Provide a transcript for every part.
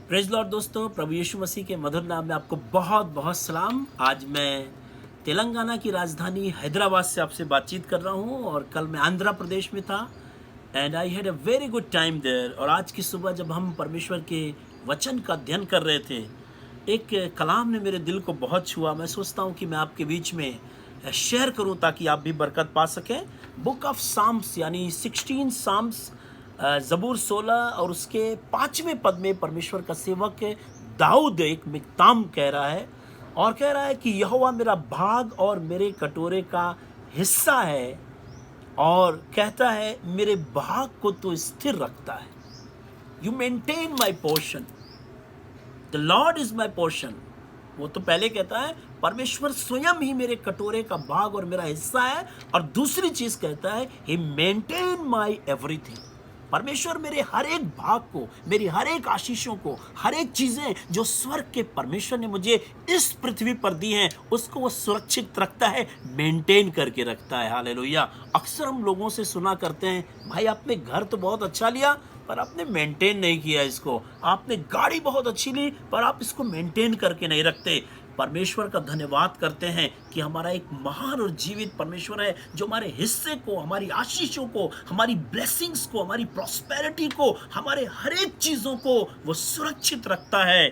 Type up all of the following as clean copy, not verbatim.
Praise Lord दोस्तों, प्रभु यीशु मसीह के मधुर नाम में आपको बहुत बहुत सलाम। आज मैं तेलंगाना की राजधानी हैदराबाद से आपसे बातचीत कर रहा हूँ और कल मैं आंध्र प्रदेश में था and I had a very good time there. और आज की सुबह जब हम परमेश्वर के वचन का अध्ययन कर रहे थे, एक कलाम ने मेरे दिल को बहुत छुआ। मैं सोचता हूँ कि मैं आपके बीच में शेयर करूँ ताकि आप भी बरकत पा सकें। बुक ऑफ साम्स यानी 16 साम्स, ज़बूर 16 और उसके 5वें पद में परमेश्वर का सेवक दाऊद एक मिक्ताम कह रहा है और कह रहा है कि यहोवा मेरा भाग और मेरे कटोरे का हिस्सा है, और कहता है मेरे भाग को तो स्थिर रखता है। You maintain my portion, the Lord is my portion. वो तो पहले कहता है परमेश्वर स्वयं ही मेरे कटोरे का भाग और मेरा हिस्सा है, और दूसरी चीज कहता है ही मेंटेन माई एवरीथिंग। परमेश्वर मेरे हर एक भाग को, मेरी हर एक आशीषों को, हर एक चीजें जो स्वर्ग के परमेश्वर ने मुझे इस पृथ्वी पर दी हैं, उसको वो सुरक्षित रखता है, मेंटेन करके रखता है। हालेलुया। अक्सर हम लोगों से सुना करते हैं, भाई आपने घर तो बहुत अच्छा लिया पर आपने मेंटेन नहीं किया इसको, आपने गाड़ी बहुत अच्छी ली पर आप इसको मेंटेन करके नहीं रखते। परमेश्वर का धन्यवाद करते हैं कि हमारा एक महान और जीवित परमेश्वर है जो हमारे हिस्से को, हमारी आशीषों को, हमारी ब्लेसिंग्स को, हमारी प्रॉस्पेरिटी को, हमारे हर एक चीजों को वो सुरक्षित रखता है।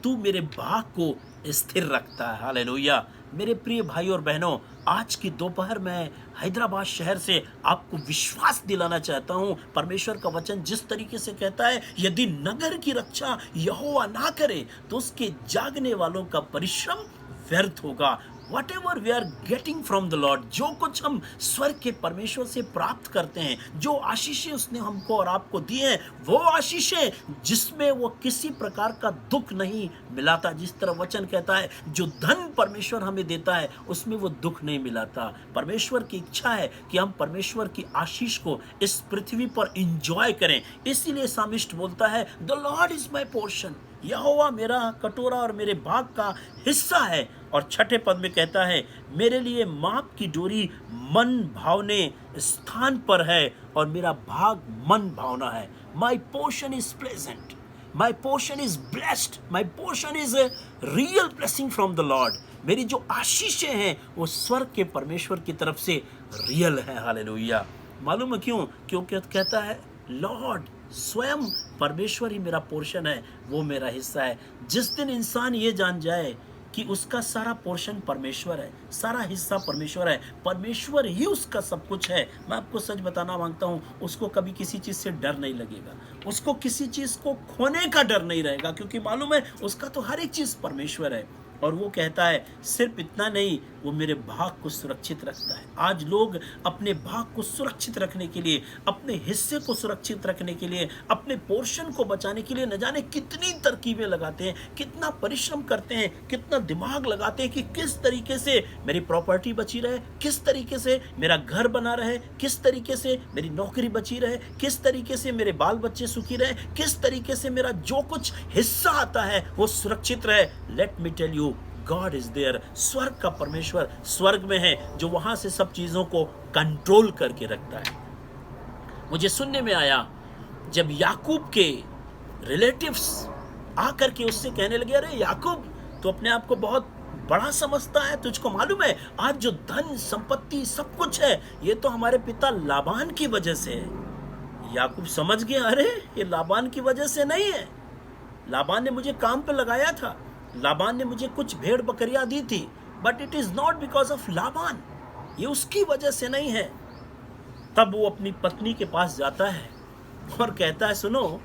तू मेरे भाग को स्थिर रखता है। हालेलुया। मेरे प्रिय भाई और बहनों, आज की दोपहर में हैदराबाद शहर से आपको विश्वास दिलाना चाहता हूं। परमेश्वर का वचन जिस तरीके से कहता है, यदि नगर की रक्षा यहोवा ना करे तो उसके जागने वालों का परिश्रम व्यर्थ होगा। Whatever we are getting from the Lord, जो कुछ हम स्वर्ग के परमेश्वर से प्राप्त करते हैं, जो आशीषें उसने हमको और आपको दी हैं, वो आशीषें जिसमें वो किसी प्रकार का दुख नहीं मिलाता। जिस तरह वचन कहता है, जो धन परमेश्वर हमें देता है उसमें वो दुख नहीं मिलाता। परमेश्वर की इच्छा है कि हम परमेश्वर की आशीष को इस पृथ्वी पर इंजॉय करें। इसीलिए सामिष्ट बोलता है, the Lord is my portion, Jehovah मेरा कटोरा और मेरे भाग का हिस्सा है। और छठे पद में कहता है, मेरे लिए माप की डोरी मन भावने स्थान पर है और मेरा भाग मन भावना है। My portion is pleasant, my portion is blessed, my portion is a real blessing from the Lord. मेरी जो आशीषें हैं वो स्वर्ग के परमेश्वर की तरफ से रियल है। हालेलुया। मालूम है क्यों? क्योंकि कहता है लॉर्ड, स्वयं परमेश्वर ही मेरा पोर्शन है, वो मेरा हिस्सा है। जिस दिन इंसान ये जान जाए कि उसका सारा पोर्शन परमेश्वर है, सारा हिस्सा परमेश्वर है, परमेश्वर ही उसका सब कुछ है, मैं आपको सच बताना मांगता हूँ, उसको कभी किसी चीज़ से डर नहीं लगेगा, उसको किसी चीज़ को खोने का डर नहीं रहेगा, क्योंकि मालूम है उसका तो हर एक चीज़ परमेश्वर है। और वो कहता है सिर्फ इतना नहीं, वो मेरे भाग को सुरक्षित रखता है। आज लोग अपने भाग को सुरक्षित रखने के लिए, अपने हिस्से को सुरक्षित रखने के लिए, अपने पोर्शन को बचाने के लिए न जाने कितनी तरकीबें लगाते हैं, कितना परिश्रम करते हैं, कितना दिमाग लगाते हैं कि किस तरीके से मेरी प्रॉपर्टी बची रहे, किस तरीके से मेरा घर बना रहे, किस तरीके से मेरी नौकरी बची रहे, किस तरीके से मेरे बाल बच्चे सुखी रहे, किस तरीके से मेरा जो कुछ हिस्सा आता है वो सुरक्षित रहे। Let me tell you, God is there. स्वर्ग का परमेश्वर स्वर्ग में है, जो वहां से सब चीजों को कंट्रोल करके रखता है। मुझे सुनने में आया, जब याकूब के रिलेटिव्स आकर के उससे कहने लगे, अरे याकूब तो अपने आप को बहुत बड़ा समझता है, तुझको मालूम है आज जो धन संपत्ति सब कुछ है ये तो हमारे पिता लाबान की वजह से है। याकूब समझ गया, अरे ये लाबान की वजह से नहीं है, लाबान ने मुझे काम पे लगाया था, लाबान ने मुझे कुछ भेड़ बकरियां दी थी, but it is not because of Laban, ये उसकी वजह से नहीं है। तब वो अपनी पत्नी के पास जाता है और कहता है, सुनो,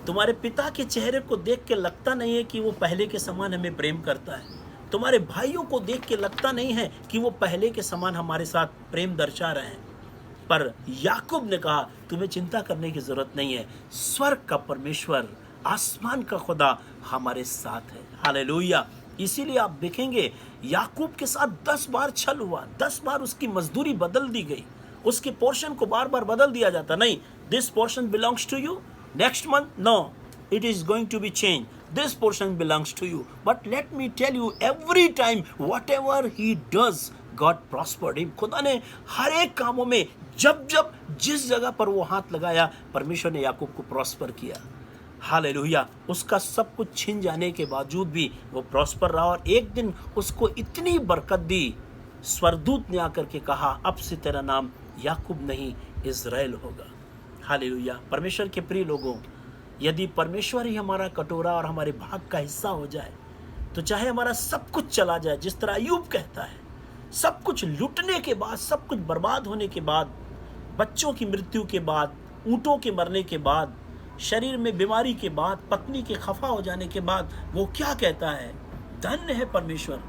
तुम्हारे पिता के चेहरे को देख के लगता नहीं है कि वो पहले के समान हमें प्रेम करता है, तुम्हारे भाइयों को देख के लगता नहीं है कि वो पहले के समान हमारे साथ प्रेम दर्शा रहे हैं। पर याकूब ने कहा, तुम्हें चिंता करने की जरूरत नहीं है, स्वर्ग का परमेश्वर, आसमान का खुदा हमारे साथ है। हालेलुया। इसीलिए आप देखेंगे याकूब के साथ 10 बार छल हुआ, 10 बार उसकी मजदूरी बदल दी गई, उसके पोर्शन को बार बार बदल दिया जाता। नहीं, this portion belongs to you, next month no, it is going to be changed, this portion belongs to you. But let me tell you, every time whatever he does, God prospered him. खुदा ने हर एक कामों में जब जब जिस जगह पर वो हाथ लगाया, परमेश्वर ने याकूब को प्रॉस्पर किया। हालेलुया। उसका सब कुछ छिन जाने के बावजूद भी वो प्रॉस्पर रहा और एक दिन उसको इतनी बरकत दी, स्वर्गदूत ने आकर के कहा अब से तेरा नाम याकूब नहीं इज़राइल होगा। हालेलुया। परमेश्वर के प्रिय लोगों, यदि परमेश्वर ही हमारा कटोरा और हमारे भाग का हिस्सा हो जाए तो चाहे हमारा सब कुछ चला जाए, जिस तरह अय्यूब कहता है, सब कुछ लूटने के बाद, सब कुछ बर्बाद होने के बाद, बच्चों की मृत्यु के बाद, ऊँटों के मरने के बाद, शरीर में बीमारी के बाद, पत्नी के खफा हो जाने के बाद, वो क्या कहता है? धन्य है परमेश्वर,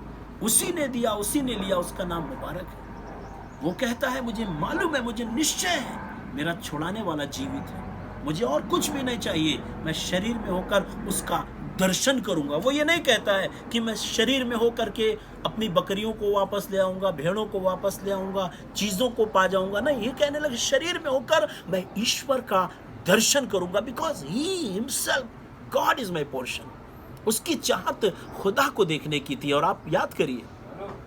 उसी ने दिया उसी ने लिया, उसका नाम मुबारक है। वो कहता है मुझे मालूम है, मुझे निश्चय है मेरा छुड़ाने वाला जीवित है, मुझे और कुछ भी नहीं चाहिए, मैं शरीर में होकर उसका दर्शन करूंगा। वो ये नहीं कहता है कि मैं शरीर में होकर के अपनी बकरियों को वापस ले आऊंगा, भेड़ों को वापस ले आऊंगा, चीजों को पा जाऊंगा। नहीं, ये कहने लगे शरीर में होकर मैं ईश्वर का दर्शन करूंगा, because he himself God is my portion. उसकी चाहत खुदा को देखने की थी। और आप याद करिए,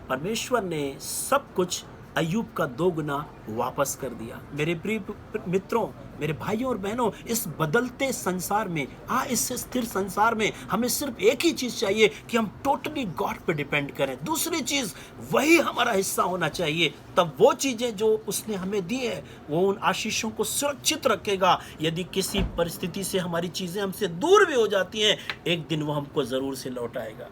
परमेश्वर ने सब कुछ अय्यूब का 2 गुना वापस कर दिया। मेरे प्रिय मित्रों, मेरे भाइयों और बहनों, इस बदलते संसार में, इस स्थिर संसार में हमें सिर्फ एक ही चीज चाहिए कि हम टोटली गॉड पे डिपेंड करें। दूसरी चीज, वही हमारा हिस्सा होना चाहिए। तब वो चीजें जो उसने हमें दी है, वो उन आशीषों को सुरक्षित रखेगा। यदि किसी परिस्थिति से हमारी चीजें हमसे दूर भी हो जाती हैं, एक दिन वो हमको जरूर से लौटाएगा।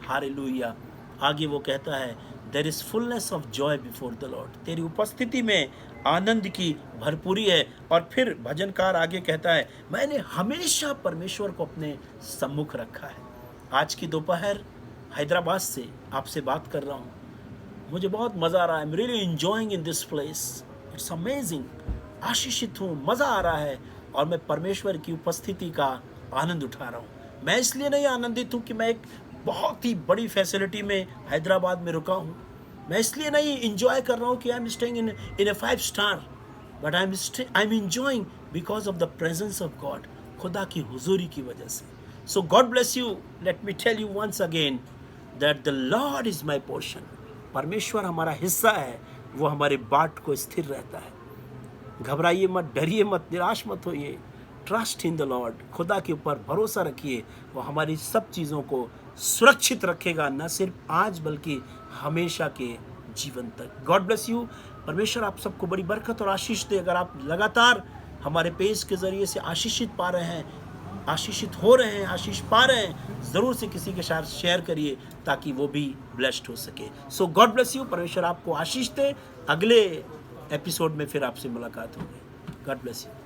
हालेलुया। आगे वो कहता है, there is fullness of joy before the Lord. तेरी उपस्थिति में आनंद की भरपूरी है। और फिर भजनकार आगे कहता है, मैंने हमेशा परमेश्वर को अपने सम्मुख रखा है। आज की दोपहर हैदराबाद से आपसे बात कर रहा हूँ, मुझे बहुत मज़ा आ रहा है। I am really enjoying in this place, it's amazing. आशीषित हूँ, मज़ा आ रहा है और मैं परमेश्वर की उपस्थिति का आनंद उठा रहा हूँ। मैं इसलिए नहीं आनंदित हूँ कि मैं एक बहुत ही बड़ी फैसिलिटी में हैदराबाद में रुका हूँ। मैं इसलिए नहीं इंजॉय कर रहा हूँ कि I am staying in a 5 star, but I am enjoying because of the presence of God, खुदा की हुजूरी की वजह से। So God bless you. Let me tell you once again that the Lord is my portion. परमेश्वर हमारा हिस्सा है, वो हमारे बाट को स्थिर रहता है। घबराइए मत, डरिए मत, निराश मत होइए। ट्रस्ट इन द लॉर्ड, खुदा के ऊपर भरोसा रखिए, वो हमारी सब चीज़ों को सुरक्षित रखेगा, न सिर्फ आज बल्कि हमेशा के जीवन तक। God bless you. परमेश्वर आप सबको बड़ी बरकत और आशीष दे। अगर आप लगातार हमारे पेज के ज़रिए से आशीषित पा रहे हैं, आशीषित हो रहे हैं, आशीष पा रहे हैं, ज़रूर से किसी के साथ शेयर करिए ताकि वो भी ब्लेस्ड हो सके। सो गॉड ब्लेस यू। परमेश्वर आपको आशीष दे। अगले एपिसोड में फिर आपसे मुलाकात होगी। God bless you.